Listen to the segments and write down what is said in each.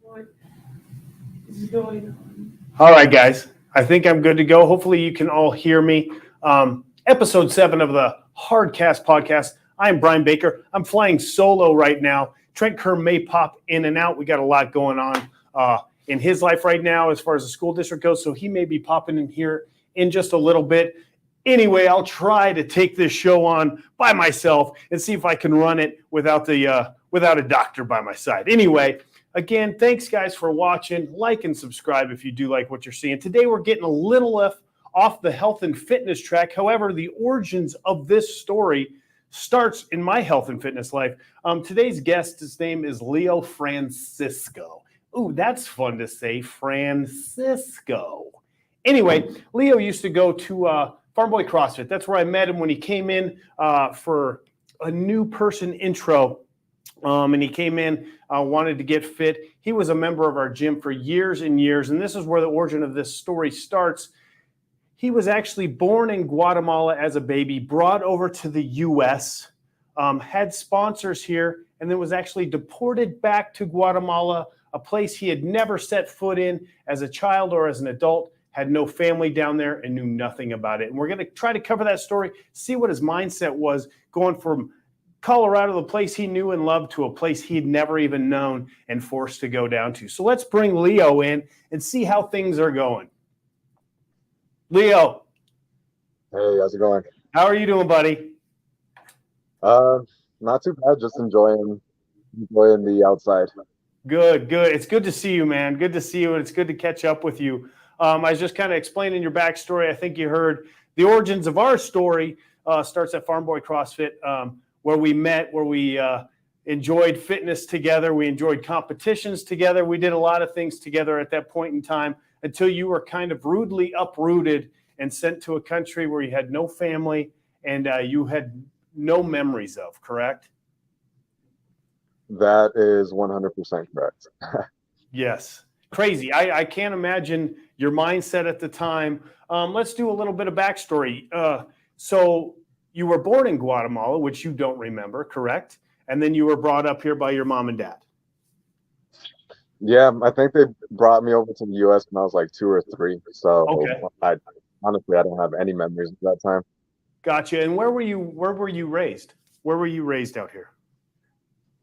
What is going on? All right, guys. I think I'm good to go. Hopefully, you can all hear me. Episode 7 of the Hardcast podcast. I am Brian Baker. I'm flying solo right now. Trent Kerr may pop in and out. We got a lot going on in his life right now as far as the school district goes, so he may be popping in here in just a little bit. Anyway, I'll try to take this show on by myself and see if I can run it without a doctor by my side. Anyway, again, thanks guys for watching. Like and subscribe if you do like what you're seeing. Today we're getting a little off the health and fitness track. However, the origins of this story starts in my health and fitness life. Today's guest, his name is Leo Francisco. Ooh, that's fun to say, Francisco. Anyway, Leo used to go to Farm Boy CrossFit. That's where I met him when he came in for a new person intro. And he came in, wanted to get fit. He was a member of our gym for years and years. And this is where the origin of this story starts. He was actually born in Guatemala as a baby, brought over to the U.S., had sponsors here, and then was actually deported back to Guatemala, a place he had never set foot in as a child or as an adult, had no family down there, and knew nothing about it. And we're going to try to cover that story, see what his mindset was going from Colorado, the place he knew and loved, to a place he'd never even known and forced to go down to. So let's bring Leo in and see how things are going. Leo. Hey, how's it going? How are you doing, buddy? Not too bad. Just enjoying the outside. Good. It's good to see you, man. Good to see you, and it's good to catch up with you. I was just kind of explaining your backstory. I think you heard the origins of our story starts at Farm Boy CrossFit, where we met, where we enjoyed fitness together. We enjoyed competitions together. We did a lot of things together at that point in time until you were kind of rudely uprooted and sent to a country where you had no family and you had no memories of, correct? That is 100% correct. Yes. Crazy. I can't imagine your mindset at the time. Let's do a little bit of backstory. So you were born in Guatemala, which you don't remember, correct? And then you were brought up here by your mom and dad. Yeah, I think they brought me over to the U.S. when I was like 2 or 3. So okay. I don't have any memories of that time. Gotcha. And where were you raised? Where were you raised out here?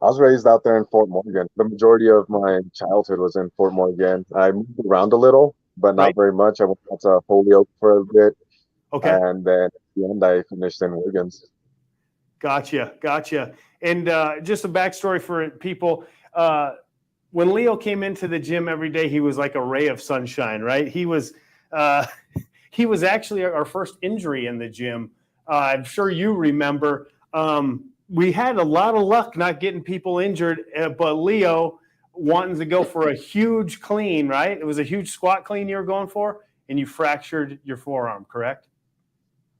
I was raised out there in Fort Morgan. The majority of my childhood was in Fort Morgan. I moved around a little, but not very much. I went to Holyoke for a bit. Okay. And then at the end, I finished in Wiggins. Gotcha. And just a backstory for people. When Leo came into the gym every day, he was like a ray of sunshine, right? He was actually our first injury in the gym. I'm sure you remember. We had a lot of luck not getting people injured, but Leo wanting to go for a huge clean, right? It was a huge squat clean you were going for, and you fractured your forearm, correct?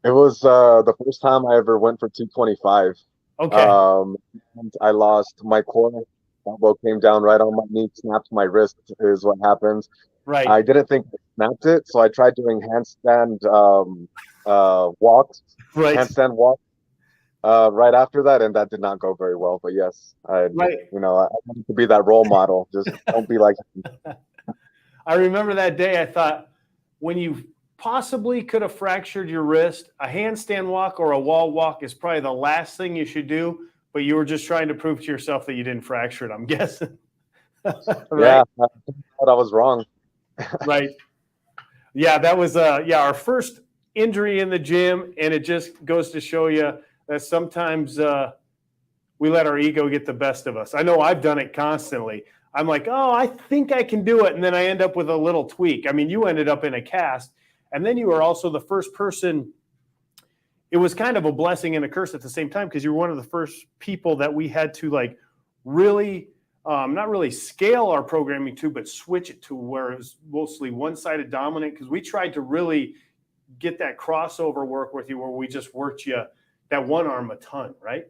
It was the first time I ever went for 225. Okay. And I lost my core. Elbow came down right on my knee, snapped my wrist is what happens. Right. I didn't think I snapped it, so I tried doing handstand walks. Right. Handstand walk. Right after that, and that did not go very well. But yes, I wanted to be that role model. Just don't be like him. I remember that day. I thought, when you possibly could have fractured your wrist, a handstand walk or a wall walk is probably the last thing you should do. But you were just trying to prove to yourself that you didn't fracture it, I'm guessing. Right? Yeah, I thought I was wrong. Right. Yeah, that was our first injury in the gym, and it just goes to show you that sometimes we let our ego get the best of us. I know I've done it constantly. I'm like, oh, I think I can do it, and then I end up with a little tweak. I mean, you ended up in a cast, and then you were also the first person. It was kind of a blessing and a curse at the same time, because you were one of the first people that we had to like really, not really scale our programming to, but switch it to where it was mostly one-sided dominant, because we tried to really get that crossover work with you where we just worked you that one arm a ton, right?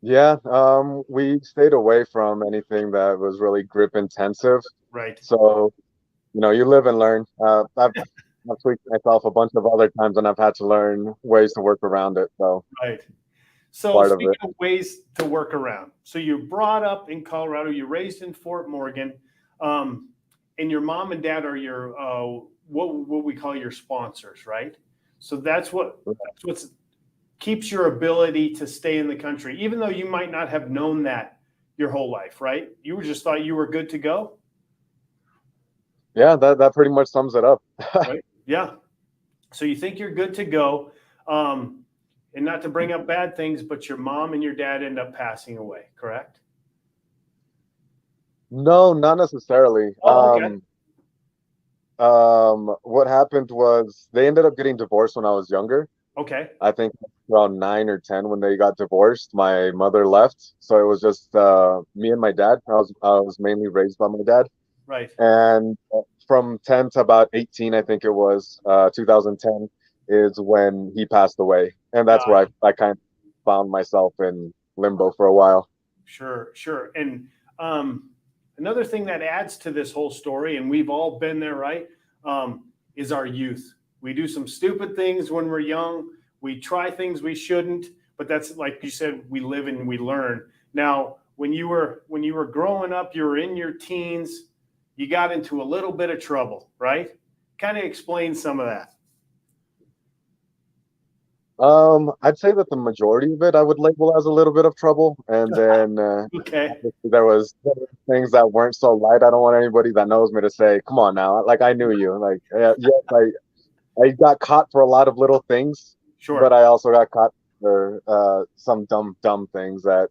Yeah, we stayed away from anything that was really grip intensive. Right. So, you live and learn. I've tweaked myself a bunch of other times, and I've had to learn ways to work around it. So right. So part of speaking it. of ways to work around, so you're brought up in Colorado, you're raised in Fort Morgan, and your mom and dad are your what we call your sponsors, right? So that's what keeps your ability to stay in the country, even though you might not have known that your whole life, right? You just thought you were good to go. Yeah, that pretty much sums it up. Right? Yeah. So you think you're good to go. And not to bring up bad things, but your mom and your dad end up passing away, correct? No, not necessarily. Oh, okay. What happened was they ended up getting divorced when I was younger. Okay. I think around 9 or 10 when they got divorced. My mother left, so it was just me and my dad. I was mainly raised by my dad, Right. and from 10 to about 18, I think it was 2010 is when he passed away, and that's where I kind of found myself in limbo for a while. Sure, sure. And another thing that adds to this whole story, and we've all been there, right, is our youth. We do some stupid things when we're young. We try things we shouldn't, but that's like you said, we live and we learn. Now, when you were growing up, you were in your teens, you got into a little bit of trouble, right? Kind of explain some of that. I'd say that the majority of it I would label as a little bit of trouble, and then Okay. there was things that weren't so light. I don't want anybody that knows me to say, "Come on now," like I knew you. Like, yes, I got caught for a lot of little things, but Sure. I also got caught for some dumb things that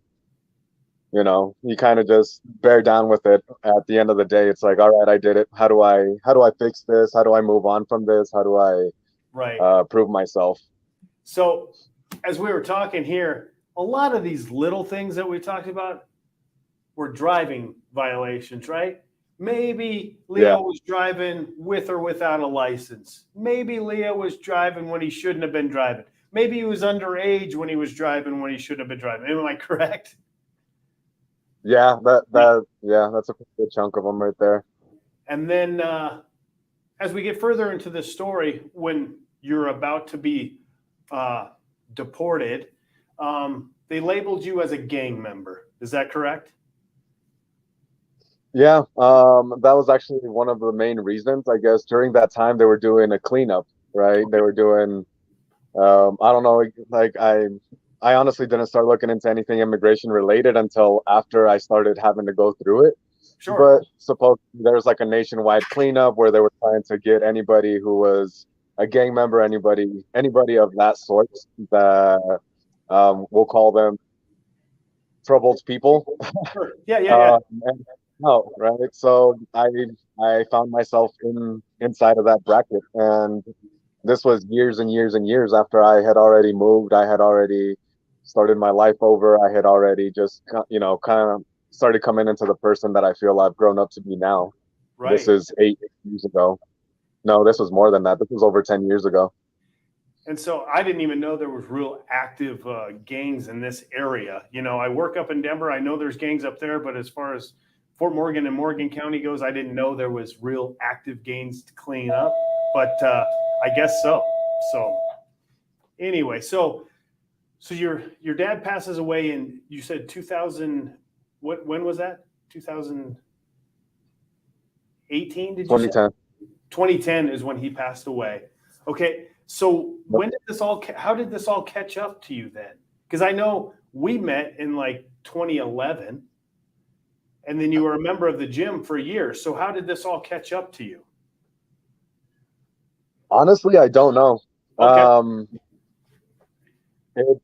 you kind of just bear down with it. At the end of the day, it's like, all right, I did it. How do I fix this? How do I move on from this? How do I Right. prove myself? So, as we were talking here, a lot of these little things that we talked about were driving violations, right? Maybe Yeah, Leo was driving with or without a license. Maybe Leo was driving when he shouldn't have been driving. Maybe he was underage when he was driving when he should have been driving. Am I correct? yeah, Yeah. that's a pretty good chunk of them right there. And then as we get further into this story, when you're about to be deported, they labeled you as a gang member. Is that correct? Yeah, that was actually one of the main reasons. I guess during that time they were doing a cleanup, right? They Okay. were doing, I don't know, like I honestly didn't start looking into anything immigration related until after I started having to go through it. Sure. But supposedly there was like a nationwide cleanup where they were trying to get anybody who was a gang member, anybody of that sort that we'll call them troubled people. Sure. Yeah, yeah, yeah. And no, right? So I found myself inside of that bracket, and this was years and years and years after I had already moved. I had already started my life over. I had already just kind of started coming into the person that I feel I've grown up to be now. This Right. is 8 years ago. No, this was more than that. This was over 10 years ago. And so I didn't even know there was real active gangs in this area. You know, I work up in Denver. I know there's gangs up there, but as far as Fort Morgan and Morgan County goes, I didn't know there was real active gangs to clean up. But I guess so. So anyway, so your dad passes away in, you said 2000. When was that? 2018? Did you say? 2010. 2010 is when he passed away. Okay. So how did this all catch up to you then? Because I know we met in like 2011 and then you were a member of the gym for a year. So how did this all catch up to you? Honestly, I don't know. Okay.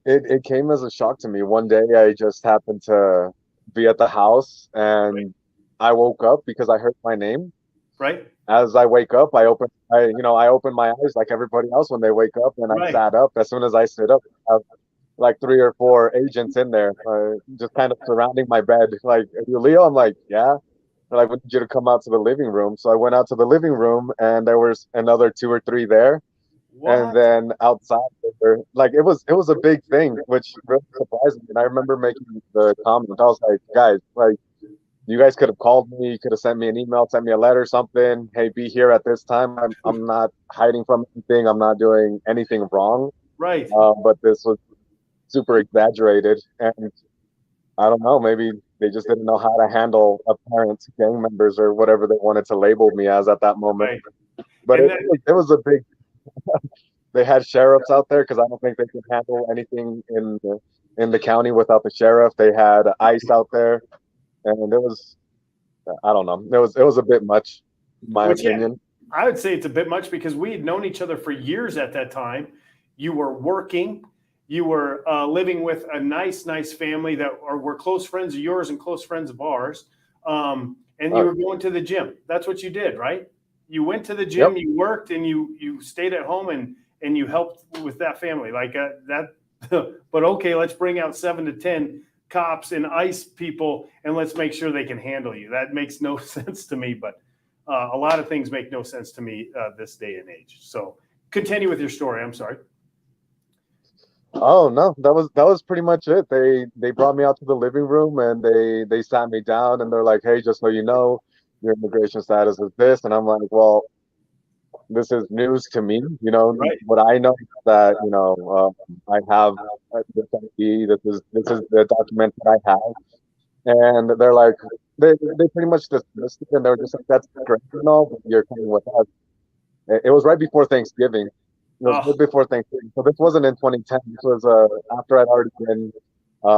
It came as a shock to me. One day I just happened to be at the house Right. and I woke up because I heard my name. Right. As I wake up, I open my eyes like everybody else when they wake up, and I Right. sat up. As soon as I stood up, I have like 3 or 4 agents in there, just kind of surrounding my bed. Like, "Are you Leo?" I'm like, "Yeah." They're like, "We need you to come out to the living room." So I went out to the living room, and there was another 2 or 3 there. And What? then outside, like it was a big thing, which really surprised me. And I remember making the comment. I was like, "Guys, like you guys could have called me, you could have sent me an email, sent me a letter, something. Hey, be here at this time. I'm not hiding from anything. I'm not doing anything wrong." Right. But this was super exaggerated. And I don't know, maybe they just didn't know how to handle apparent gang members or whatever they wanted to label me as at that moment. Right. But And it was a big. They had sheriffs out there because I don't think they can handle anything in the county without the sheriff. They had ICE out there, and it was, I don't know, it was a bit much, in my which, yeah, opinion. I would say it's a bit much because we had known each other for years at that time. You were working, you were living with a nice family that were close friends of yours and close friends of ours. And you were going to the gym. That's what you did, right? You went to the gym, Yep. you worked, and you stayed at home and you helped with that family like that. But okay, let's bring out 7 to 10 cops and ICE people and let's make sure they can handle you. That makes no sense to me, but a lot of things make no sense to me this day and age. So continue with your story. I'm sorry. Oh no, that was pretty much it. They brought me out to the living room and they sat me down and they're like, "Hey, just so you know, your immigration status is this." And I'm like, "Well, this is news to me. You know, Right. what I know is that I have this ID. This is the document that I have." And they're like, they pretty much dismissed it, and they were just like, "That's great, you know, but you're coming with us." It was right before Thanksgiving. It was right before Thanksgiving, so this wasn't in 2010. This was after I'd already been, I'd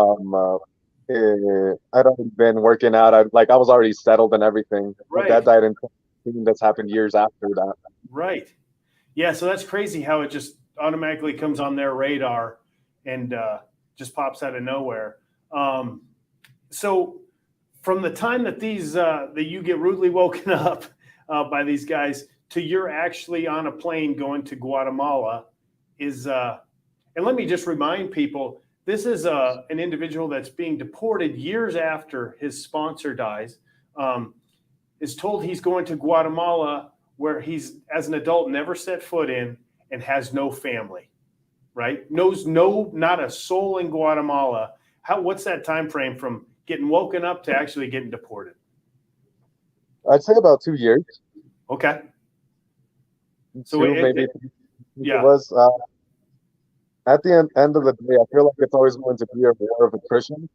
already been working out. I was already settled and everything. My Right. dad died in 2016. That's happened years after that. Right. Yeah. So that's crazy how it just automatically comes on their radar and just pops out of nowhere. So from the time that that you get rudely woken up by these guys to you're actually on a plane going to Guatemala is, and let me just remind people, this is an individual that's being deported years after his sponsor dies, is told he's going to Guatemala where he's, as an adult, never set foot in and has no family, right? Knows not a soul in Guatemala. What's that time frame from getting woken up to actually getting deported? I'd say about 2 years. Okay. So maybe yeah. It was at the end of the day, I feel like it's always going to be a war of attrition.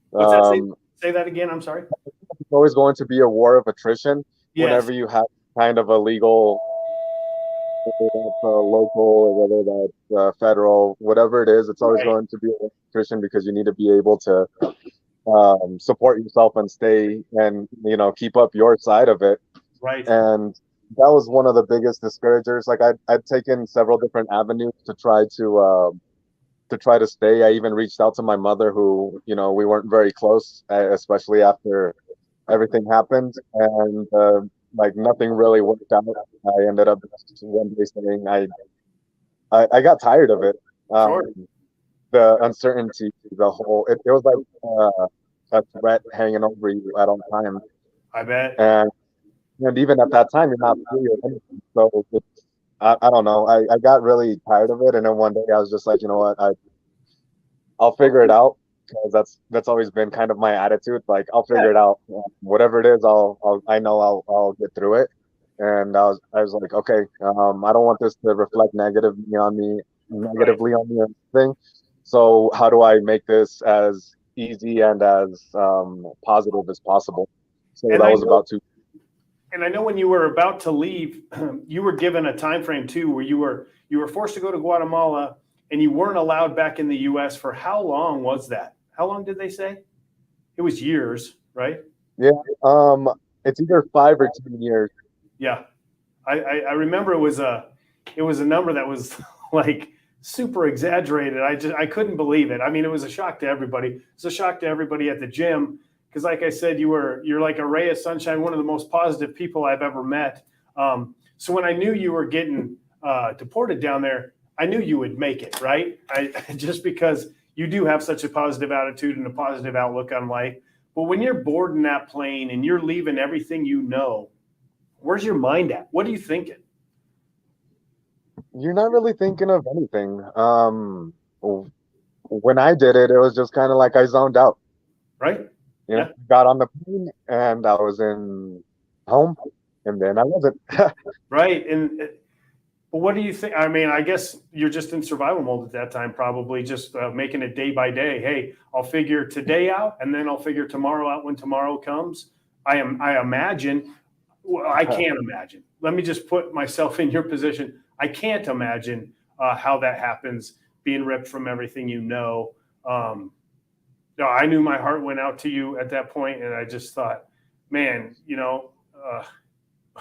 What's that? Say that again. I'm sorry. It's always going to be a war of attrition. Yes. Whenever you have kind of a legal, whether that's local or whether that's federal, whatever it is, it's always going to be a war of attrition because you need to be able to support yourself and stay and keep up your side of it. Right. And that was one of the biggest discouragers. Like I'd taken several different avenues to try to stay. I even reached out to my mother, who we weren't very close, especially after everything happened, and like nothing really worked out. I ended up just one day saying I got tired of it. Sure. The uncertainty, the whole it was like a threat hanging over you at all times. I bet. And even at that time, you're not free or anything. So I don't know. I got really tired of it, and then one day I was just like, you know what, I'll figure it out, because that's always been kind of my attitude. Like, I'll figure it out. Whatever it is, I know I'll get through it. And I was like, okay, I don't want this to reflect negatively on me or anything. So how do I make this as easy and as positive as possible? So that was about 2. And I know when you were about to leave, you were given a time frame too, where you were forced to go to Guatemala, and you weren't allowed back in the U.S. for how long was that? How long did they say? It was years, right? Yeah. It's either 5 or 10 years. Yeah, I remember it was a number that was like super exaggerated. I couldn't believe it. I mean, it was a shock to everybody. It's a shock to everybody at the gym. Because like I said, you're like a ray of sunshine, one of the most positive people I've ever met. So when I knew you were getting deported down there, I knew you would make it, right? Just because you do have such a positive attitude and a positive outlook on life. But when you're boarding that plane and you're leaving everything you know, where's your mind at? What are you thinking? You're not really thinking of anything. When I did it, it was just kind of like I zoned out. Right. Yeah. Got on the plane and I was in home, and then I wasn't. Right. And But what do you think? I mean, I guess you're just in survival mode at that time, probably just making it day by day. Hey, I'll figure today out, and then I'll figure tomorrow out when tomorrow comes. I imagine. Well, I can't imagine. Let me just put myself in your position. I can't imagine how that happens, being ripped from everything you know. No, I knew my heart went out to you at that point, and I just thought, man,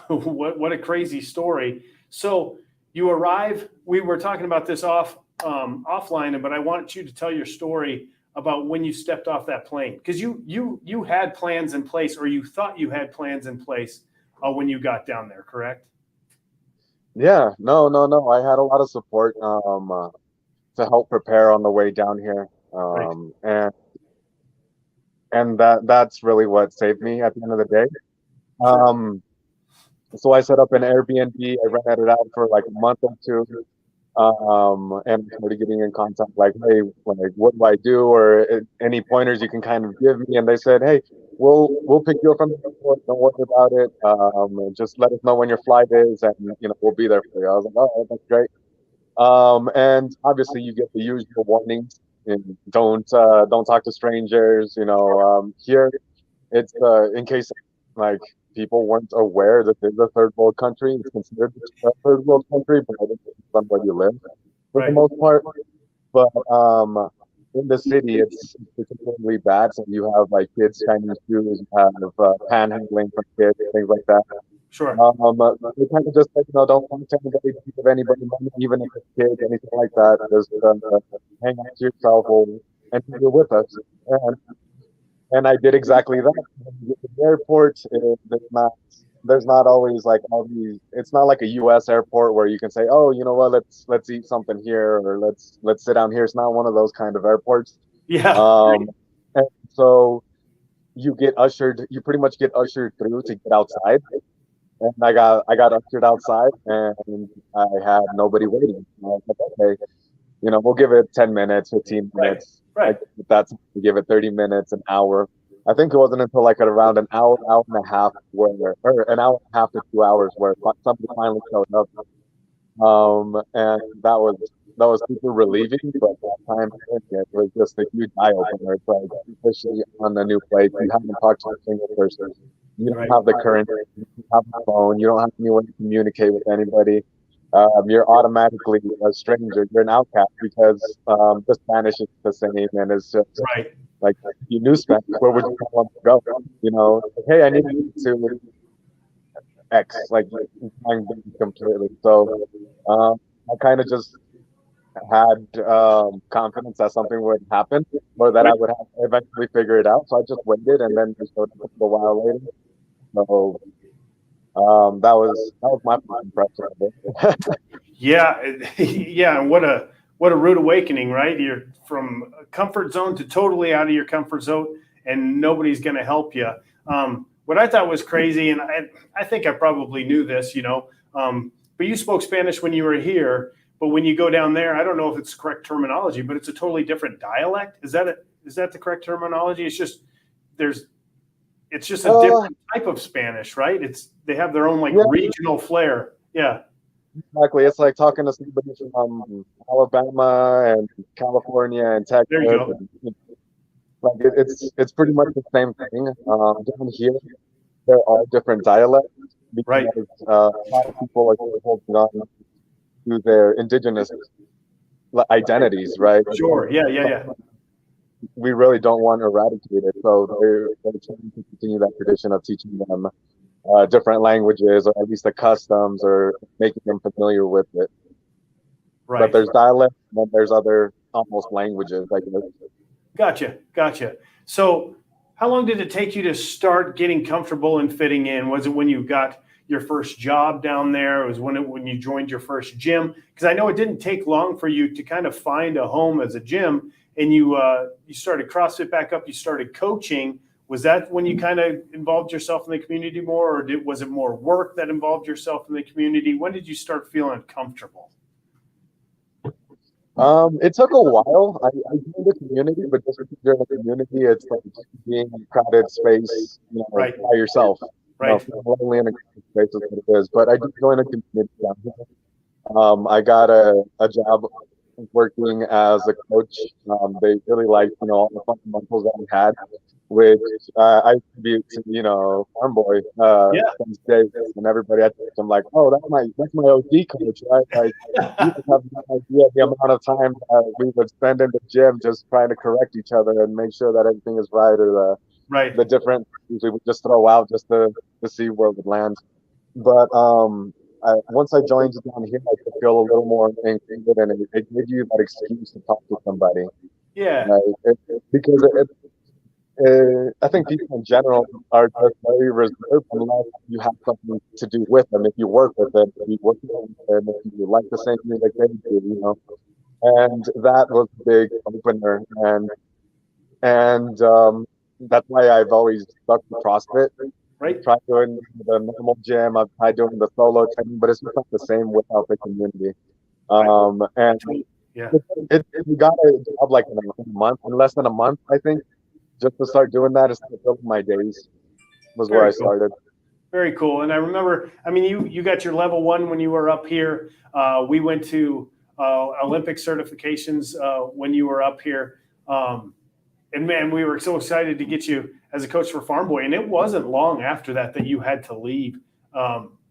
what a crazy story. So you arrive. We were talking about this offline, but I want you to tell your story about when you stepped off that plane, because you had plans in place, or you thought you had plans in place when you got down there, correct? Yeah, no. I had a lot of support to help prepare on the way down here, Right. And that's really what saved me at the end of the day. Sure. So I set up an Airbnb. I rented it out for like a month or two, and started getting in contact, like, hey, like, what do I do, or any pointers you can kind of give me. And they said, hey, we'll pick you up from the airport. Don't worry about it. Just let us know when your flight is, and we'll be there for you. I was like, oh, that's great. And obviously you get the usual warnings. And don't talk to strangers. Here it's in case like people weren't aware that there's a third world country. It's considered a third world country, but it depends on where you live for the Right. most part. But in the city, it's particularly bad. So you have like kids shining shoes, you have panhandling from kids, things like that. Sure. They kind of just like, don't contact anybody, don't give anybody money, even if it's kids, anything like that. Just hang on to yourself and you're with us. And I did exactly that. When you get to the airport, there's not always like all these. It's not like a U.S. airport where you can say, oh, you know what, let's eat something here, or let's sit down here. It's not one of those kind of airports. Yeah. And so you pretty much get ushered through to get outside. And I got ushered outside, and I had nobody waiting. I was like, okay, we'll give it 10 minutes, 15 Right. minutes. Right. Like that's we give it 30 minutes, an hour. I think it wasn't until like at around an hour, hour and a half or an hour and a half to 2 hours where somebody finally showed up. And that was super relieving, but at that time it was just a huge eye opener. It's like, especially on a new place, you haven't talked to a single person. You don't Right. have the current, you don't have a phone, you don't have anyone to communicate with anybody. You're automatically a stranger. You're an outcast because the Spanish is the same, and it's just Right. like you knew Spanish. Where would you want to go? Like, hey, I need to X, like mind completely. So I kind of just had confidence that something would happen, or that I would have eventually figure it out. So I just waited, and then just showed up a little while later. So that was my first impression of it. Yeah. Yeah. And what a rude awakening, right? You're from a comfort zone to totally out of your comfort zone, and nobody's going to help you. What I thought was crazy, and I think I probably knew this, but you spoke Spanish when you were here. But when you go down there, I don't know if it's correct terminology, but it's a totally different dialect. Is that the correct terminology? It's just a different type of Spanish, right? They have their own like Yeah, regional flair. Yeah. exactly. It's like talking to somebody from Alabama and California and Texas. There you go. And, like it's pretty much the same thing. Down here, there are different dialects Right. because a lot of people are still holding on to their indigenous identities, right? Sure. Yeah. Yeah. Yeah. We really don't want to eradicate it, so they're trying to continue that tradition of teaching them different languages, or at least the customs, or making them familiar with it. But Right. there's dialect, and then there's other almost languages, like Gotcha. So, how long did it take you to start getting comfortable and fitting in? Was it when you got your first job down there? It was when you joined your first gym? Because I know it didn't take long for you to kind of find a home as a gym, and you started CrossFit back up. You started coaching. Was that when you kind of involved yourself in the community more, or was it more work that involved yourself in the community? When did you start feeling comfortable? It took a while. I joined the community, but just because you're in the community, it's like being in a crowded space, Right. by yourself. Right. Feeling lonely in a crowded space is what it is. But I did join a community down here. I got a job working as a coach. They really liked, all the fundamentals that we had, which I used to be, farm boy Yeah. since day one, and everybody I think I'm like, oh, that's my OG coach, right? Like, you just have no idea the amount of time that we would spend in the gym just trying to correct each other and make sure that everything is right, or Right. the different things we would just throw out just to see where it would land. But once I joined down here, I could feel a little more included, and it gave you that excuse to talk to somebody, Yeah. right? Because I think people in general are just very reserved unless you have something to do with them. If you work with them, if you work with them, if you like the same music they do. And that was a big opener, and that's why I've always stuck to CrossFit. Right. Tried doing the normal gym. I've tried doing the solo training, but it's just not the same without the community. Right. And Yeah. we got a job like in a month, in less than a month, I think, just to start doing that, to start building my days was where I Very cool. started. Very cool. And I remember, I mean, you got your level one when you were up here. We went to Olympic certifications when you were up here. And man, we were so excited to get you as a coach for Farm Boy. And it wasn't long after that you had to leave,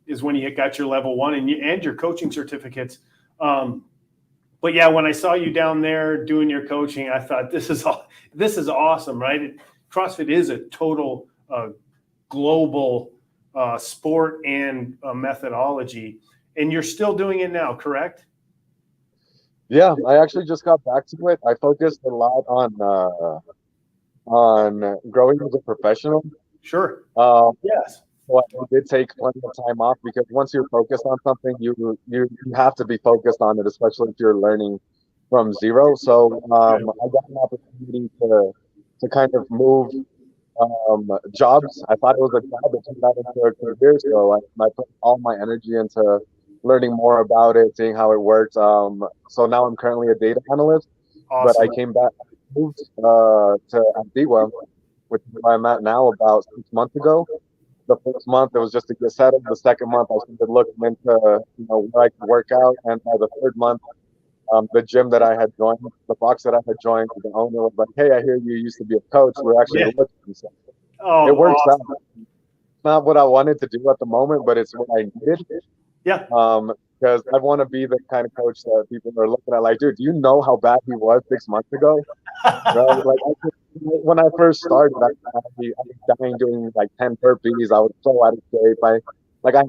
is when you got your level one and your coaching certificates. But yeah, when I saw you down there doing your coaching, I thought this is awesome, right? CrossFit is a total global sport and methodology, and you're still doing it now, correct? Yeah, I actually just got back to it. I focused a lot on growing as a professional. Sure. Yes. So I did take plenty of time off because once you're focused on something, you have to be focused on it, especially if you're learning from zero. So I got an opportunity to kind of move jobs. I thought it was a job, it turned out into a career. So I put all my energy into learning more about it, seeing how it works. So now I'm currently a data analyst, but I Awesome. came back, moved to Antigua, which is where I'm at now, about 6 months ago. The first month it was just to get settled. The second month I started looking into where I could work out, and by the third month, the gym that I had joined, the box that I had joined, the owner was like, "Hey, I hear you used to be a coach. We're actually Yeah. looking." So Oh, it works awesome. out. Not what I wanted to do at the moment, but it's what I needed. Yeah. Because I want to be the kind of coach that people are looking at like, dude, do you know how bad he was 6 months ago? Right? Like when I first started, I was dying doing like 10 burpees. I was so out of shape. I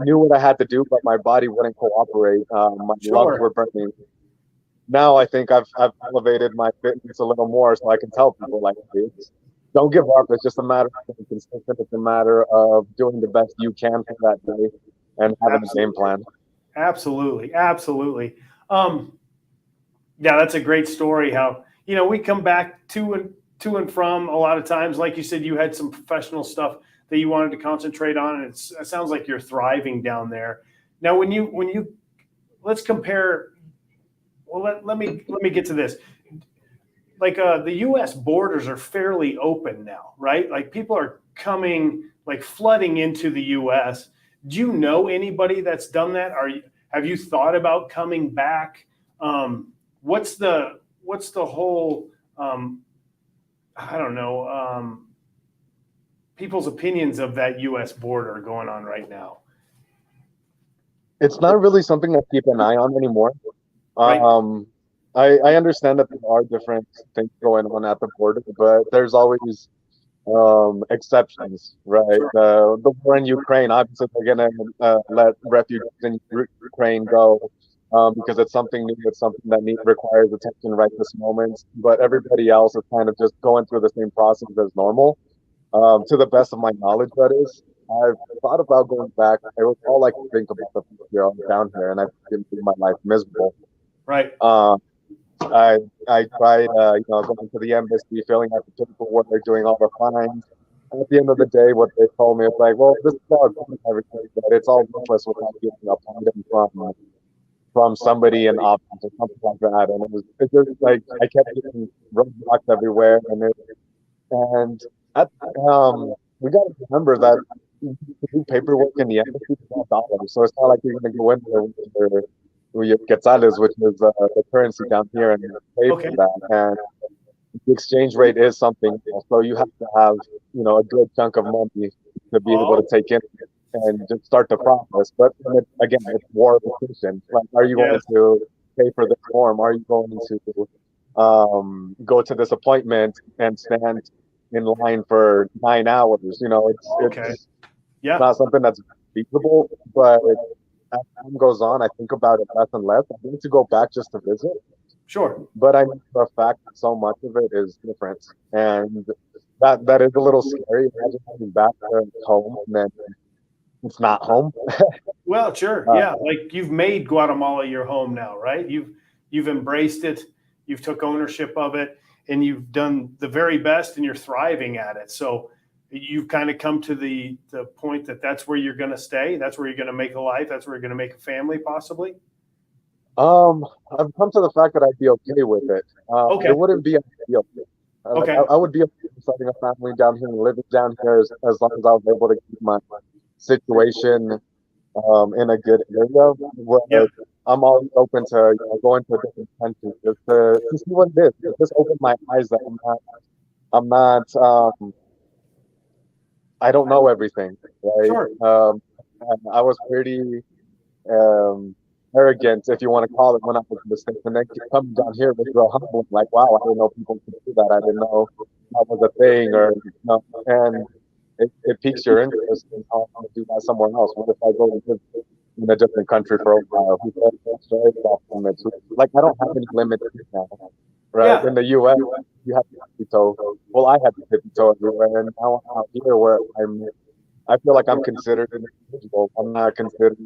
knew what I had to do, but my body wouldn't cooperate. My lungs Sure. were burning. Now I think I've elevated my fitness a little more, so I can tell people like, hey, don't give up. It's just a matter of being consistent. It's a matter of doing the best you can for that day and having a game plan. Absolutely. Absolutely. Yeah, that's a great story. How we come back to and from a lot of times. Like you said, you had some professional stuff that you wanted to concentrate on, and it sounds like you're thriving down there. Now, when you let's compare. Well, let me get to this. Like the U.S. borders are fairly open now, right? Like people are coming, like flooding into the U.S. Do you know anybody that's done that? Have you thought about coming back? What's the whole I don't know, people's opinions of that U.S. border going on right now? It's not really something I keep an eye on anymore. Right. I understand that there are different things going on at the border, but there's always exceptions, right? The war in Ukraine, obviously they're gonna let refugees in Ukraine go because it's something new, it's something that requires attention right this moment. But everybody else is kind of just going through the same process as normal. To the best of my knowledge, that is. I've thought about going back. It was all I could think about the first year I was down here, and I didn't make my life miserable. Right. I tried, going to the embassy, filling out the paperwork, doing all the fines. At the end of the day, what they told me was like, well, this is all good and everything, but it's all worthless without getting a pardon from somebody in office or something like that. And it just like I kept getting roadblocks everywhere, and at, we got to remember that to do paperwork in the embassy is $12, so it's not like you're going to go in there with quetzales, which is the currency down here, and pay Okay. for that. And the exchange rate is something, so you have to have, a good chunk of money to be able to Oh, take in and just start the process. But again, it's war efficient. Like, are you going yes. to pay for this form? Are you going to go to this appointment and stand in line for 9 hours? Okay. It's Yeah. not something that's feasible, but as time goes on, I think about it less and less. I need to go back just to visit, Sure. but I know for a fact that so much of it is different, and that is a little scary. Imagine coming back to home and then it's not home. Well, sure. Uh, Yeah. Like you've made Guatemala your home now, right? You've embraced it, you've took ownership of it, and you've done the very best and you're thriving at it. So you've kind of come to the point that that's where you're going to stay. That's where you're going to make a life. That's where you're going to make a family, possibly. um, I've come to the fact that I'd be okay with it. Okay. It wouldn't be ideal. Like, Okay. I would be okay with starting a family down here and living down here as long as I was able to keep my situation in a good area. Yeah. But I'm always open to going to a different country just to see what it is. It just opened my eyes that I'm not I don't know everything, right? Sure. And I was pretty um, arrogant, if you want to call it, when I was in the States. And then coming down here was real humbling. Like, wow, I didn't know people could do that. I didn't know that was a thing, and it piques your interest in how to do that somewhere else. What if I go to live in a different country for a while? Who says that's right? Off limits? Like, I don't have any limits now, right? Yeah. In the U.S., you have to tippy toe. Well, I had to tippy toe everywhere, and now I'm out here where I feel like I'm considered an individual. I'm not considered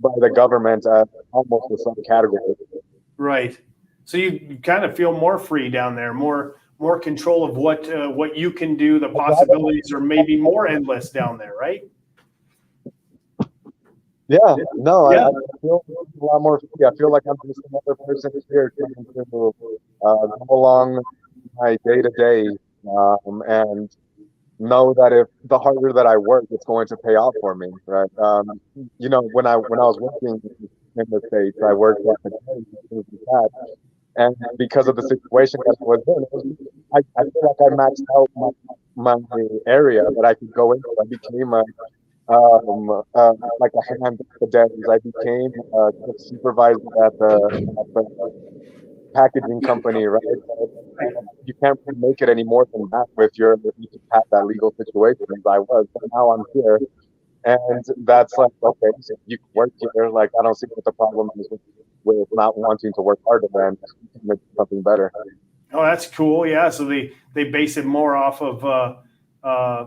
by the government as almost a subcategory. Right. So you kind of feel more free down there, more control of what you can do. The possibilities are maybe more endless down there, right? Yeah, no, Yeah. I feel a lot more free. I feel like I'm just another person here trying to go along my day to day, and know that if the harder that I work, it's going to pay off for me, right? When I was working in the States, I worked at the and things like that, and because of the situation that I was in, I feel like I maxed out my area that I could go into. I became like a hand at the desk. I became a supervisor at the packaging company, right? You can't really make it any more than that if you just have that legal situation as I was. But now I'm here, and that's like, okay, so you can work here. Like, I don't see what the problem is with not wanting to work harder and make something better. Oh, that's cool. Yeah. So they base it more off of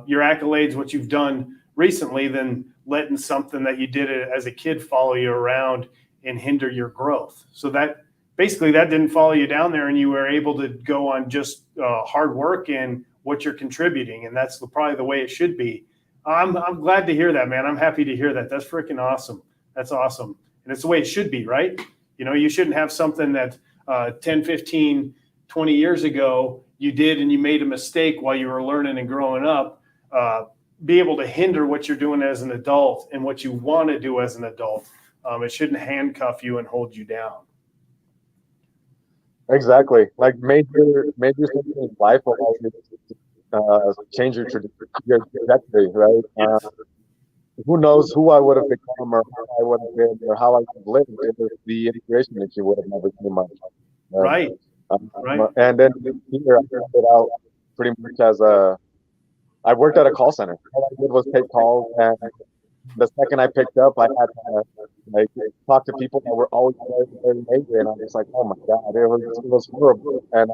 your accolades, what you've done recently, than letting something that you did as a kid follow you around and hinder your growth. So that basically that didn't follow you down there, and you were able to go on just hard work and what you're contributing, and that's probably the way it should be. I'm glad to hear that, man. I'm happy to hear that. That's freaking awesome. That's awesome, and it's the way it should be, right? You shouldn't have something that 10, 15, 20 years ago you did and you made a mistake while you were learning and growing up, be able to hinder what you're doing as an adult and what you want to do as an adult. It shouldn't handcuff you and hold you down. Exactly. Like, major things in life will always change your trajectory, right? Yes. Who knows who I would have become or how I would have been or how I would have lived if the immigration issue would have never came up. Right? Right. Right. And then here I started out pretty much I worked at a call center. All I did was take calls, and the second I picked up, I had to like talk to people that were always very, very angry, and I was like, oh my god, it was horrible. And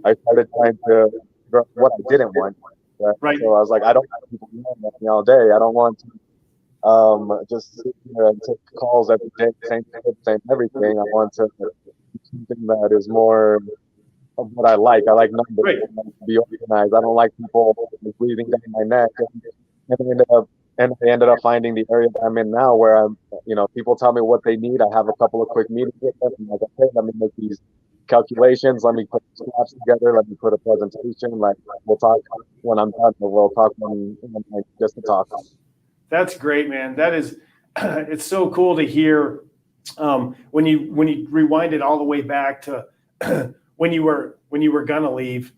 I started trying to figure out what I didn't want. Right? Right. So I was like, I don't want people yelling at me all day. I don't want to just sit here and take calls every day, same everything. I want to do something that is more of what I like. I like numbers. Right. I like to be organized. I don't like people breathing down my neck. And I ended up finding the area that I'm in now, where people tell me what they need. I have a couple of quick meetings with them. I'm like, okay, let me make these calculations. Let me put scraps together. Let me put a presentation. Like, we'll talk when I'm done, or we'll talk just to talk. That's great, man. That is, it's so cool to hear when you rewind it all the way back to when you were gonna leave,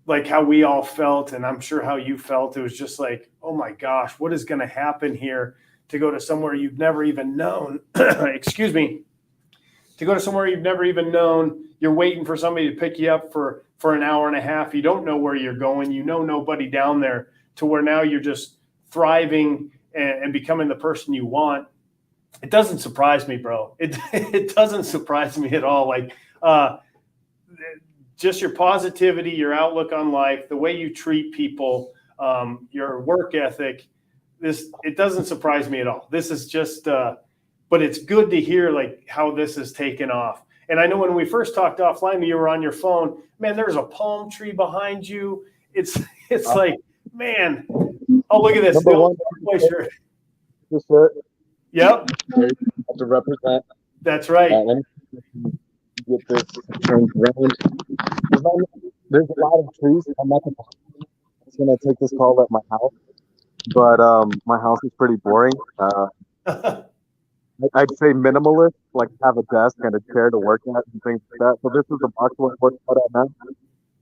like how we all felt, and I'm sure how you felt. It was just like, oh my gosh, what is going to happen here? To go to somewhere you've never even known. Excuse me. To go to somewhere you've never even known. You're waiting for somebody to pick you up for an hour and a half. You don't know where you're going. You know nobody down there. To where now you're just thriving and becoming the person you want. It doesn't surprise me, bro. It doesn't surprise me at all. Like, just your positivity, your outlook on life, the way you treat people, your work ethic. It doesn't surprise me at all. This is just, but it's good to hear like how this has taken off. And I know when we first talked offline, you were on your phone. Man, there's a palm tree behind you. It's like, man. Oh, look at this. Yep. To represent. That's right. Get this turned around. There's a lot of trees. I'm not gonna take this call at my house, but my house is pretty boring. I'd say minimalist, like have a desk and a chair to work at and things like that. So this is the box we're working out at now.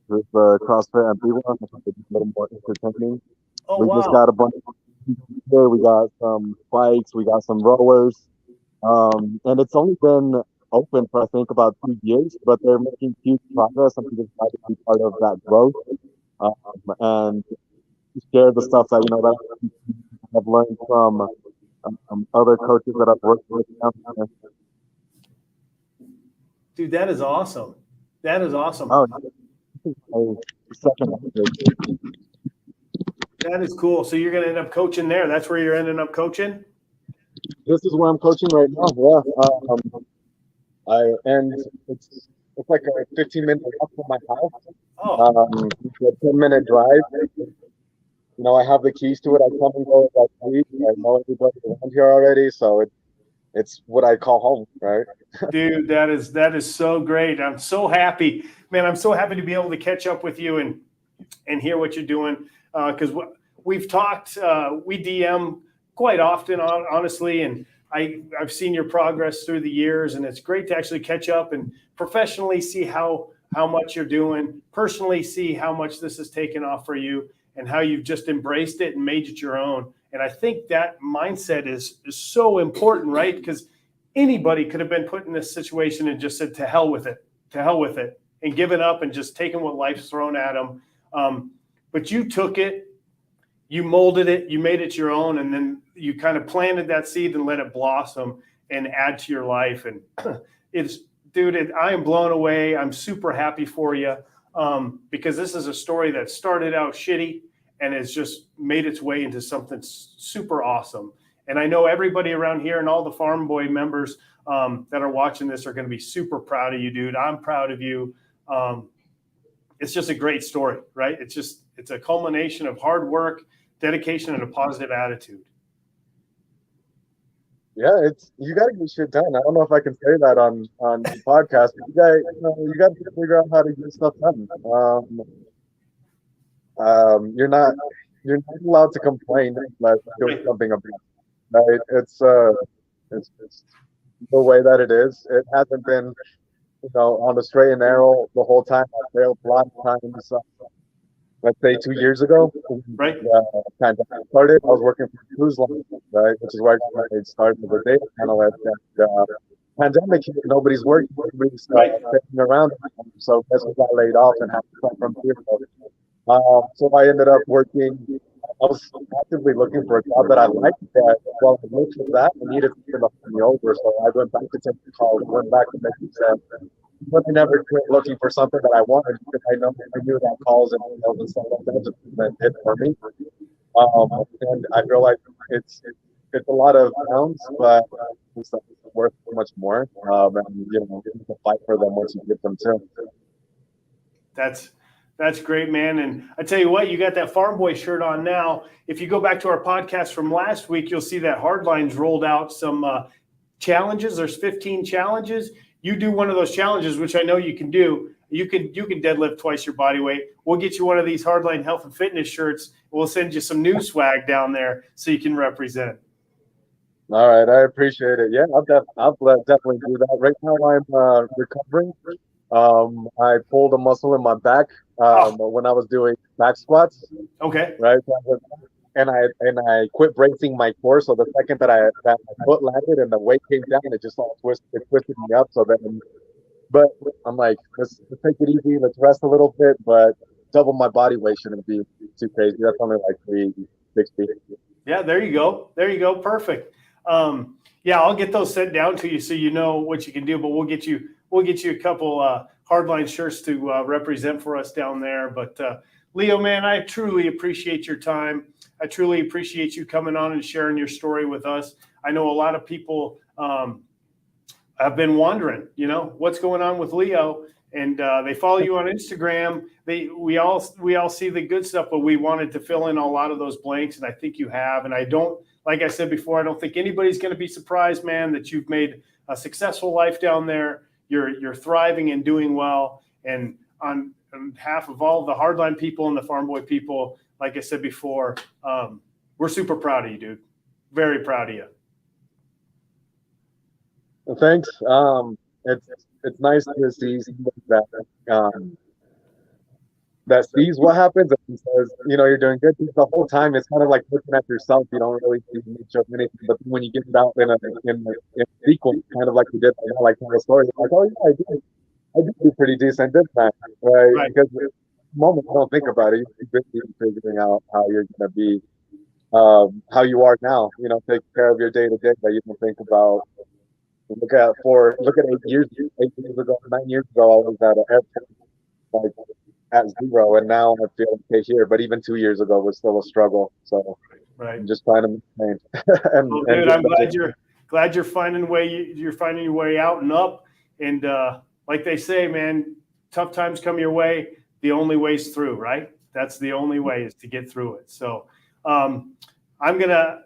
This is the CrossFit and people. I think it's a little more entertaining. Oh, we wow. just got a bunch of here. We got some bikes. We got some rowers. And it's only been open for I think about 2 years, but they're making huge progress. I'm just glad to be part of that growth and share the stuff that that I've learned from other coaches that I've worked with. Dude, that is awesome. That is awesome. Oh, second. That is cool. So you're going to end up coaching there. That's where you're ending up coaching? This is where I'm coaching right now. Yeah. It's like a 15-minute walk from my house. Oh. A 10-minute drive. I have the keys to it. I come and go as I please. I know everybody around here already, so it's what I call home, right? Dude, that is so great. I'm so happy, man. I'm so happy to be able to catch up with you and hear what you're doing. Because we've talked, we DM quite often, honestly, and I've seen your progress through the years, and it's great to actually catch up and professionally see how much you're doing, personally see how much this has taken off for you, and how you've just embraced it and made it your own. And I think that mindset is so important, right? Because anybody could have been put in this situation and just said, to hell with it, and given up and just taken what life's thrown at them. But you took it, you molded it, you made it your own, and then you kind of planted that seed and let it blossom and add to your life. And I am blown away. I'm super happy for you because this is a story that started out shitty and has just made its way into something super awesome. And I know everybody around here and all the Farm Boy members that are watching this are going to be super proud of you, dude. I'm proud of you. It's just a great story, right? It's a culmination of hard work, dedication, and a positive attitude. Yeah, you got to get shit done. I don't know if I can say that on the podcast. But you got to figure out how to get stuff done. You're not allowed to complain unless doing something about it. Right? It's the way that it is. It hasn't been on the straight and narrow the whole time. I failed a lot of times. Let's say 2 years ago, right? Pandemic started. I was working for a cruise line, right, which is where I started with a data analyst. And pandemic, nobody's working, everybody's sitting around. So guess we got laid off and had to start from zero. So I ended up working. I was actively looking for a job that I liked, but while I looked for that, I needed to look me over. So I went back to take the call, went back to making sense. But I never quit looking for something that I wanted because I knew that calls and emails and stuff like that just meant it for me. And I feel like it's a lot of pounds, but it's worth so much more. And you can fight for them once you get them too. That's great, man. And I tell you what, you got that Farm Boy shirt on now. If you go back to our podcast from last week, you'll see that Hardlines rolled out some challenges. There's 15 challenges. You do one of those challenges, which I know you can do. You can deadlift twice your body weight. We'll get you one of these Hardline Health and Fitness shirts. We'll send you some new swag down there so you can represent. All right, I appreciate it. Yeah, I'll definitely do that. Right now, I'm recovering. I pulled a muscle in my back Oh, when I was doing back squats, okay. right? And I quit bracing my core. So the second that my foot landed and the weight came down, it just all twisted me up. So then, but I'm like, let's take it easy. Let's rest a little bit. But double my body weight shouldn't be too crazy. That's only like 360. Yeah, there you go. There you go. Perfect. Yeah, I'll get those sent down to you so you know what you can do. But we'll get you a couple hardline shirts to represent for us down there. But Leo, man, I truly appreciate your time. I truly appreciate you coming on and sharing your story with us. I know a lot of people have been wondering, what's going on with Leo, and they follow you on Instagram. We all see the good stuff, but we wanted to fill in a lot of those blanks, and I think you have. And I don't, like I said before, I don't think anybody's going to be surprised, man, that you've made a successful life down there. You're thriving and doing well, and on behalf of all the hardline people and the farm boy people, like I said before, we're super proud of you, dude. Very proud of you. Well, thanks. It's nice to see somebody um, that sees what happens and says, you're doing good. The whole time, it's kind of like looking at yourself. You don't really see much of anything, but when you get it out in sequence, kind of like you did, like tell a story, like, oh yeah, I did do pretty decent this time, right? Right. Because at the moment, you don't think about it. You're busy figuring out how you're gonna be, how you are now. Take care of your day to day, but you don't think about. Look at 8 years ago, 9 years ago, I was at an airport, like at zero, and now I feel okay here. But even 2 years ago was still a struggle. So Right. I'm just trying to maintain Well, and dude, get I'm better. glad you're finding you're finding your way out and up. And like they say, man, tough times come your way. The only way's through, right? That's the only way is to get through it. So I'm gonna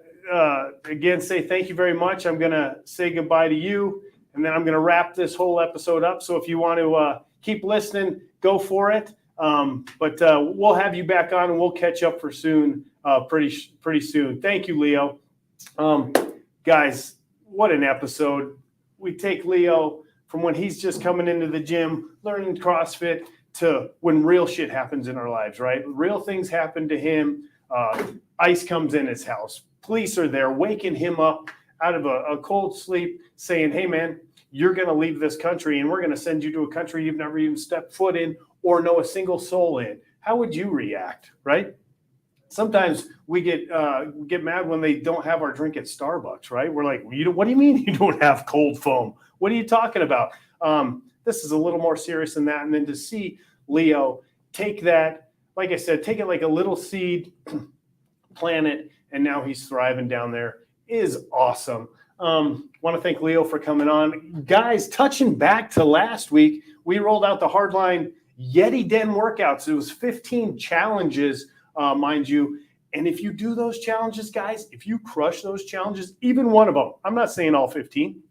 again say thank you very much. I'm gonna say goodbye to you, and then I'm gonna wrap this whole episode up. So if you want to keep listening, go for it. But we'll have you back on, and we'll catch up for soon, pretty soon. Thank you, Leo. Guys, what an episode. We take Leo from when he's just coming into the gym, learning CrossFit, to when real shit happens in our lives, right? Real things happen to him. ICE comes in his house. Police are there, waking him up out of a cold sleep, saying, hey, man, you're going to leave this country, and we're going to send you to a country you've never even stepped foot in or know a single soul in. How would you react, right? Sometimes we get mad when they don't have our drink at Starbucks, right? We're like, what do you mean you don't have cold foam? What are you talking about? This is a little more serious than that. And then to see Leo take that, like I said, take it like a little seed, plant it, and now he's thriving down there is awesome. Want to thank Leo for coming on. Guys, touching back to last week, we rolled out the Hardline Yeti Den workouts. It was 15 challenges, mind you. And if you do those challenges, guys, if you crush those challenges, even one of them, I'm not saying all 15,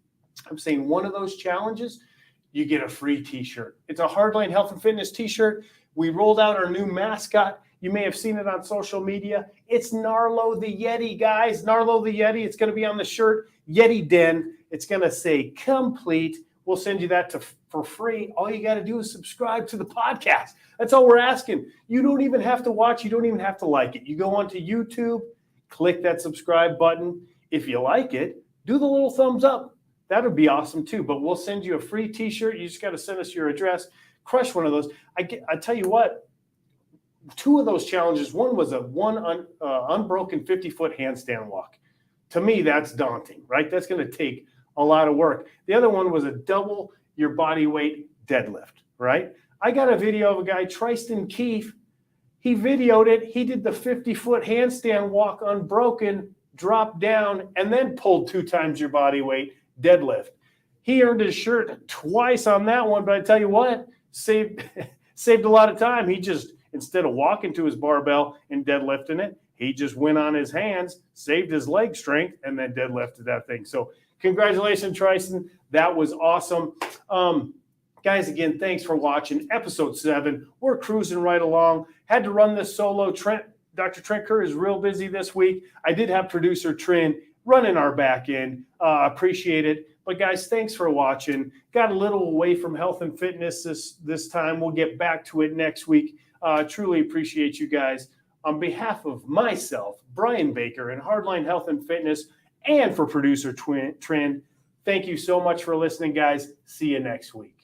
I'm saying one of those challenges, you get a free t-shirt. It's a Hardline Health and Fitness t-shirt. We rolled out our new mascot. You may have seen it on social media. It's Narlo the Yeti, guys. Narlo the Yeti. It's going to be on the shirt, Yeti Den. It's going to say complete. We'll send you that for free. All you got to do is subscribe to the podcast. That's all we're asking. You don't even have to watch. You don't even have to like it. You go onto YouTube, click that subscribe button. If you like it, do the little thumbs up. That would be awesome too. But we'll send you a free t-shirt. You just got to send us your address. Crush one of those. I tell you what, 2 of those challenges, one was a unbroken 50-foot handstand walk. To me, that's daunting, right? That's going to take a lot of work. The other one was a double your body weight deadlift, right? I got a video of a guy, Tristan Keefe. He videoed it. He did the 50-foot handstand walk unbroken, dropped down, and then pulled 2 times your body weight deadlift. He earned his shirt twice on that one, but I tell you what, saved a lot of time. He just, instead of walking to his barbell and deadlifting it, he just went on his hands, saved his leg strength, and then deadlifted that thing. So congratulations, Tristan. That was awesome. Guys, again, thanks for watching episode 7. We're cruising right along. Had to run this solo. Dr. Trent Kerr is real busy this week. I did have producer Trin running our back end. Appreciate it. But guys, thanks for watching. Got a little away from health and fitness this time. We'll get back to it next week. Truly appreciate you guys. On behalf of myself, Brian Baker, and Hardline Health and Fitness, and for producer Trend, thank you so much for listening, guys. See you next week.